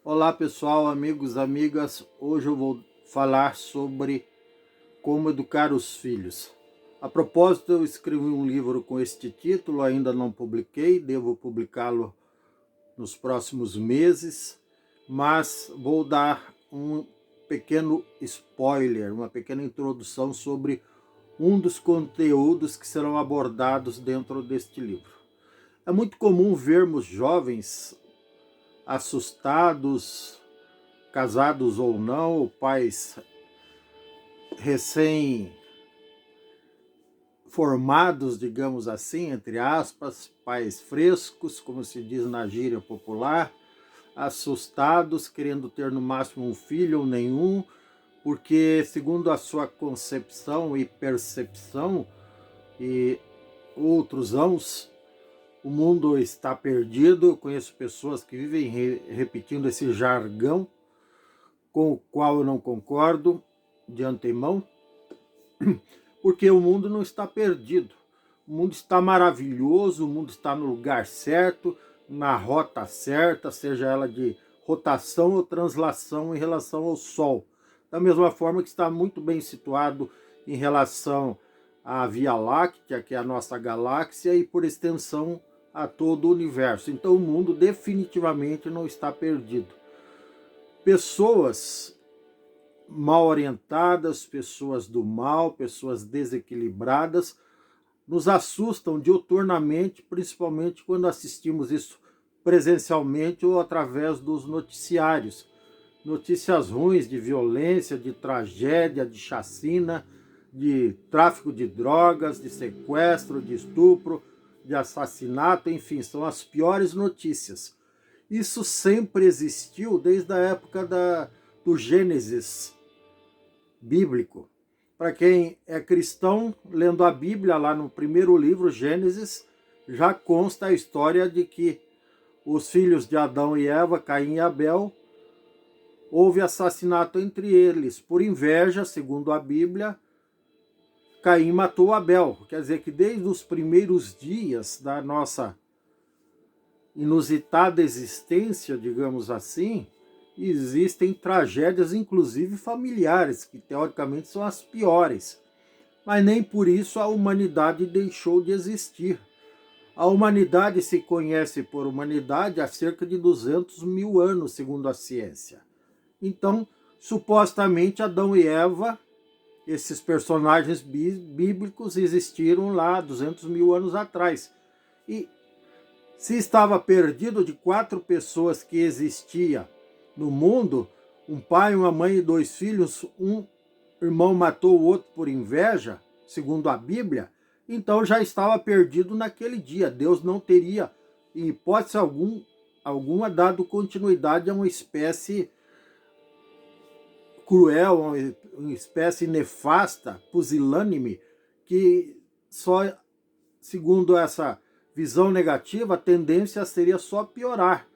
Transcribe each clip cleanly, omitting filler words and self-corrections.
Olá pessoal, amigos, amigas. Hoje eu vou falar sobre como educar os filhos. A propósito, eu escrevi um livro com este título, ainda não publiquei, devo publicá-lo nos próximos meses, mas vou dar um pequeno spoiler, uma pequena introdução sobre um dos conteúdos que serão abordados dentro deste livro. É muito comum vermos jovens assustados, casados ou não, ou pais recém-formados, digamos assim, entre aspas, pais frescos, como se diz na gíria popular, assustados, querendo ter no máximo um filho ou nenhum, porque, segundo a sua concepção e percepção e outros ãos, o mundo está perdido. Eu conheço pessoas que vivem repetindo esse jargão, com o qual eu não concordo de antemão, porque o mundo não está perdido. O mundo está maravilhoso, o mundo está no lugar certo, na rota certa, seja ela de rotação ou translação em relação ao Sol. Da mesma forma que está muito bem situado em relação à Via Láctea, que é a nossa galáxia, e por extensão a todo o universo. Então o mundo definitivamente não está perdido. Pessoas mal orientadas, pessoas do mal, pessoas desequilibradas, nos assustam diuturnamente, principalmente quando assistimos isso presencialmente ou através dos noticiários. Notícias ruins de violência, de tragédia, de chacina, de tráfico de drogas, de sequestro, de estupro, de assassinato, enfim, são as piores notícias. Isso sempre existiu desde a época do Gênesis bíblico. Para quem é cristão, lendo a Bíblia, lá no primeiro livro, Gênesis, já consta a história de que os filhos de Adão e Eva, Caim e Abel, houve assassinato entre eles. Por inveja, segundo a Bíblia, Caim matou Abel. Quer dizer que desde os primeiros dias da nossa inusitada existência, digamos assim, existem tragédias, inclusive familiares, que teoricamente são as piores. Mas nem por isso a humanidade deixou de existir. A humanidade se conhece por humanidade há cerca de 200 mil anos, segundo a ciência. Então, supostamente, Adão e Eva, esses personagens bíblicos, existiram lá 200 mil anos atrás. E se estava perdido de 4 pessoas que existia no mundo, um pai, uma mãe e 2 filhos, um irmão matou o outro por inveja, segundo a Bíblia, então já estava perdido naquele dia. Deus não teria, em hipótese alguma, dado continuidade a uma espécie cruel, uma espécie nefasta, pusilânime, que só, segundo essa visão negativa, a tendência seria só piorar.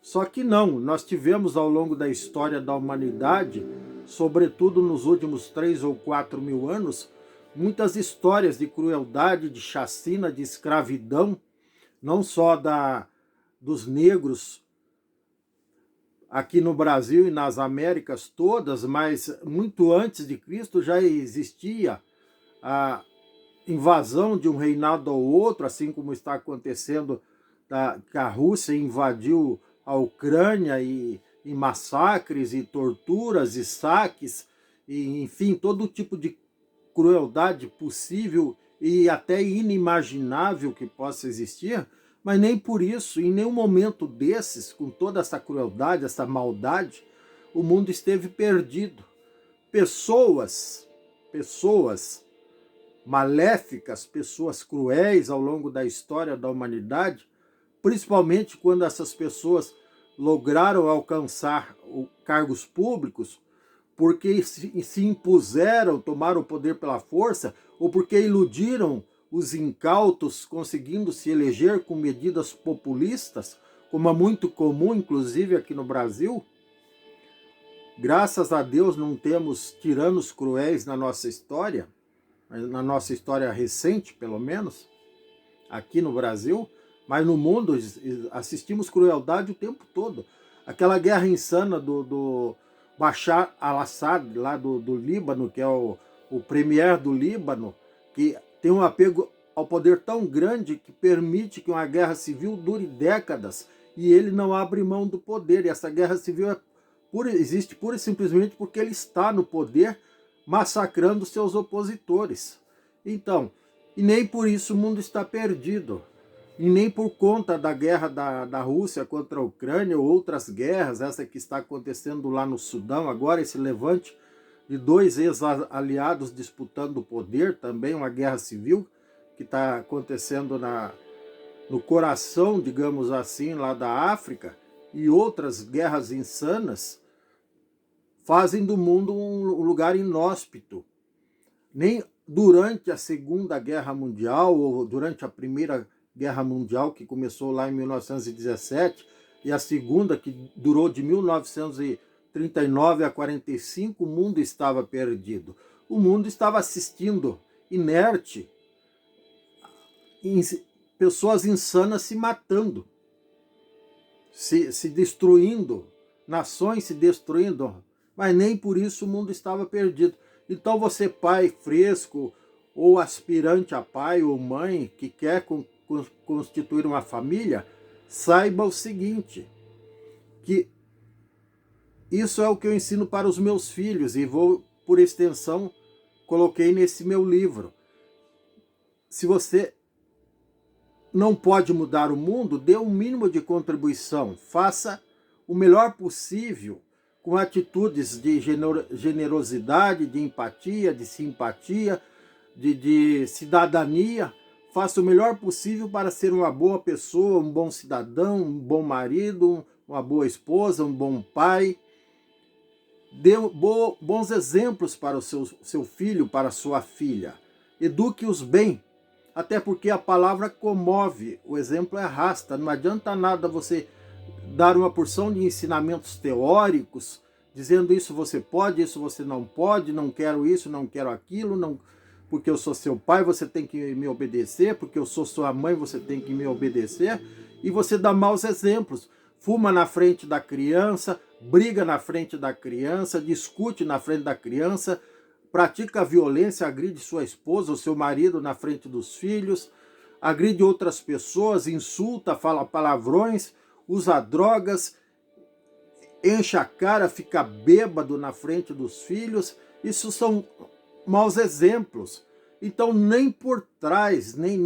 Só que não, nós tivemos ao longo da história da humanidade, sobretudo nos últimos 3 ou 4 mil anos, muitas histórias de crueldade, de chacina, de escravidão, não só dos negros aqui no Brasil e nas Américas todas, mas muito antes de Cristo já existia a invasão de um reinado ao outro, assim como está acontecendo que a Rússia invadiu a Ucrânia e massacres e torturas e saques, e, enfim, todo tipo de crueldade possível e até inimaginável que possa existir, mas nem por isso, em nenhum momento desses, com toda essa crueldade, essa maldade, o mundo esteve perdido. Pessoas maléficas, pessoas cruéis ao longo da história da humanidade, principalmente quando essas pessoas lograram alcançar cargos públicos, porque se impuseram, tomaram o poder pela força, ou porque iludiram os incautos, conseguindo se eleger com medidas populistas, como é muito comum, inclusive aqui no Brasil. Graças a Deus não temos tiranos cruéis na nossa história recente, pelo menos, aqui no Brasil, mas no mundo assistimos crueldade o tempo todo. Aquela guerra insana do Bashar al-Assad, lá do Líbano, que é o premier do Líbano, que tem um apego ao poder tão grande que permite que uma guerra civil dure décadas e ele não abre mão do poder. E essa guerra civil existe pura e simplesmente porque ele está no poder, massacrando seus opositores. Então, e nem por isso o mundo está perdido. E nem por conta da guerra da Rússia contra a Ucrânia ou outras guerras, essa que está acontecendo lá no Sudão agora, esse levante de dois ex-aliados disputando o poder, também uma guerra civil que está acontecendo no coração, digamos assim, lá da África, e outras guerras insanas, fazem do mundo um lugar inóspito. Nem durante a Segunda Guerra Mundial ou durante a Primeira Guerra Mundial, que começou lá em 1917, e a Segunda, que durou de 1939 a 45, o mundo estava perdido. O mundo estava assistindo, inerte, pessoas insanas se matando, se destruindo, nações se destruindo, mas nem por isso o mundo estava perdido. Então você, pai fresco, ou aspirante a pai ou mãe, que quer constituir uma família, saiba o seguinte, que isso é o que eu ensino para os meus filhos, e vou, por extensão, coloquei nesse meu livro. Se você não pode mudar o mundo, dê um mínimo de contribuição, faça o melhor possível, com atitudes de generosidade, de empatia, de simpatia, de cidadania. Faça o melhor possível para ser uma boa pessoa, um bom cidadão, um bom marido, uma boa esposa, um bom pai. Dê bons exemplos para o seu filho, para a sua filha. Eduque-os bem, até porque a palavra comove, o exemplo arrasta. Não adianta nada você dar uma porção de ensinamentos teóricos, dizendo isso você pode, isso você não pode, não quero isso, não quero aquilo, não, porque eu sou seu pai, você tem que me obedecer, porque eu sou sua mãe, você tem que me obedecer, e você dá maus exemplos. Fuma na frente da criança, briga na frente da criança, discute na frente da criança, pratica violência, agride sua esposa ou seu marido na frente dos filhos, agride outras pessoas, insulta, fala palavrões, usa drogas, enche a cara, fica bêbado na frente dos filhos. Isso são maus exemplos. Então, nem por trás, nem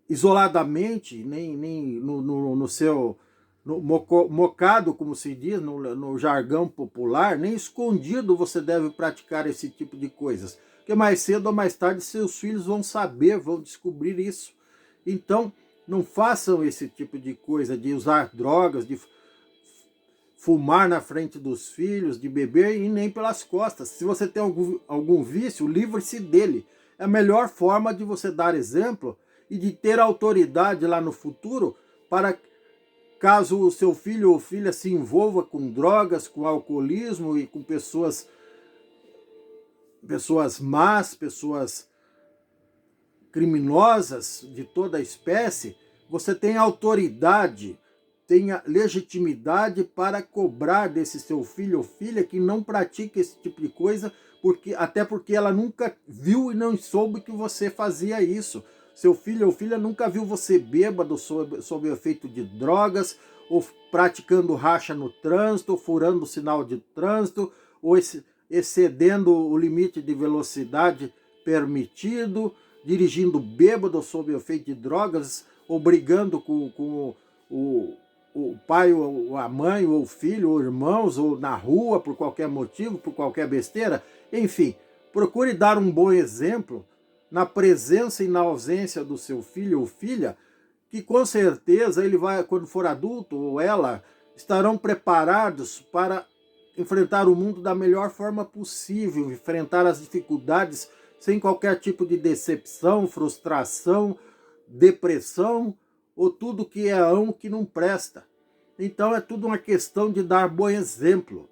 isoladamente, nem no seu mocado, como se diz, no jargão popular, nem escondido você deve praticar esse tipo de coisas. Porque mais cedo ou mais tarde seus filhos vão saber, vão descobrir isso. Então, não façam esse tipo de coisa, de usar drogas, de fumar na frente dos filhos, de beber e nem pelas costas. Se você tem algum vício, livre-se dele. É a melhor forma de você dar exemplo e de ter autoridade lá no futuro para, caso o seu filho ou filha se envolva com drogas, com alcoolismo e com pessoas más, pessoas criminosas de toda a espécie, você tem autoridade, tenha legitimidade para cobrar desse seu filho ou filha que não pratique esse tipo de coisa, até porque ela nunca viu e não soube que você fazia isso. Seu filho ou filha nunca viu você bêbado, sob o efeito de drogas, ou praticando racha no trânsito, ou furando o sinal de trânsito, ou excedendo o limite de velocidade permitido, dirigindo bêbado sob o efeito de drogas, ou brigando com o pai, ou a mãe, ou o filho, ou irmãos, ou na rua, por qualquer motivo, por qualquer besteira. Enfim, procure dar um bom exemplo na presença e na ausência do seu filho ou filha, que com certeza ele vai, quando for adulto, ou ela, estarão preparados para enfrentar o mundo da melhor forma possível, enfrentar as dificuldades sem qualquer tipo de decepção, frustração, depressão, ou tudo que é que não presta. Então é tudo uma questão de dar bom exemplo.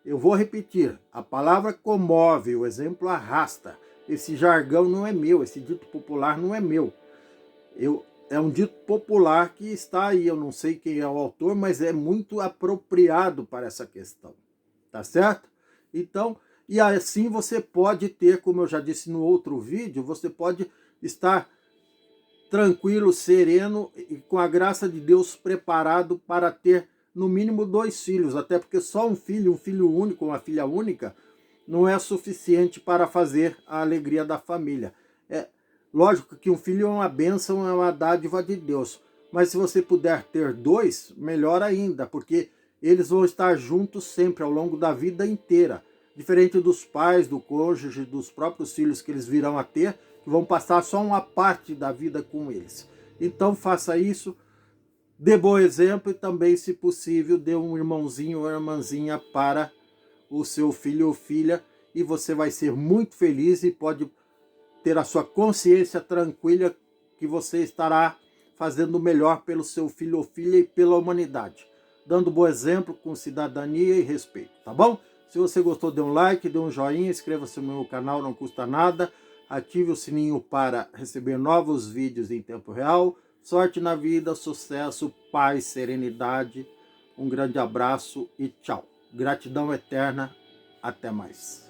Eu vou repetir, a palavra comove, o exemplo arrasta. Esse jargão não é meu, esse dito popular não é meu. Eu é um dito popular que está aí, eu não sei quem é o autor, mas é muito apropriado para essa questão, tá certo? Então, e assim você pode ter, como eu já disse no outro vídeo, você pode estar tranquilo, sereno e com a graça de Deus preparado para ter no mínimo 2 filhos, até porque só um filho único, uma filha única, não é suficiente para fazer a alegria da família. É lógico que um filho é uma bênção, é uma dádiva de Deus, mas se você puder ter 2, melhor ainda, porque eles vão estar juntos sempre ao longo da vida inteira, diferente dos pais, do cônjuge, dos próprios filhos que eles virão a ter, que vão passar só uma parte da vida com eles. Então faça isso, dê bom exemplo e também, se possível, dê um irmãozinho ou irmãzinha para o seu filho ou filha, e você vai ser muito feliz e pode ter a sua consciência tranquila que você estará fazendo o melhor pelo seu filho ou filha e pela humanidade, dando bom exemplo com cidadania e respeito, tá bom? Se você gostou, dê um like, dê um joinha, inscreva-se no meu canal, não custa nada, ative o sininho para receber novos vídeos em tempo real. Sorte na vida, sucesso, paz, serenidade. Um grande abraço e tchau. Gratidão eterna. Até mais.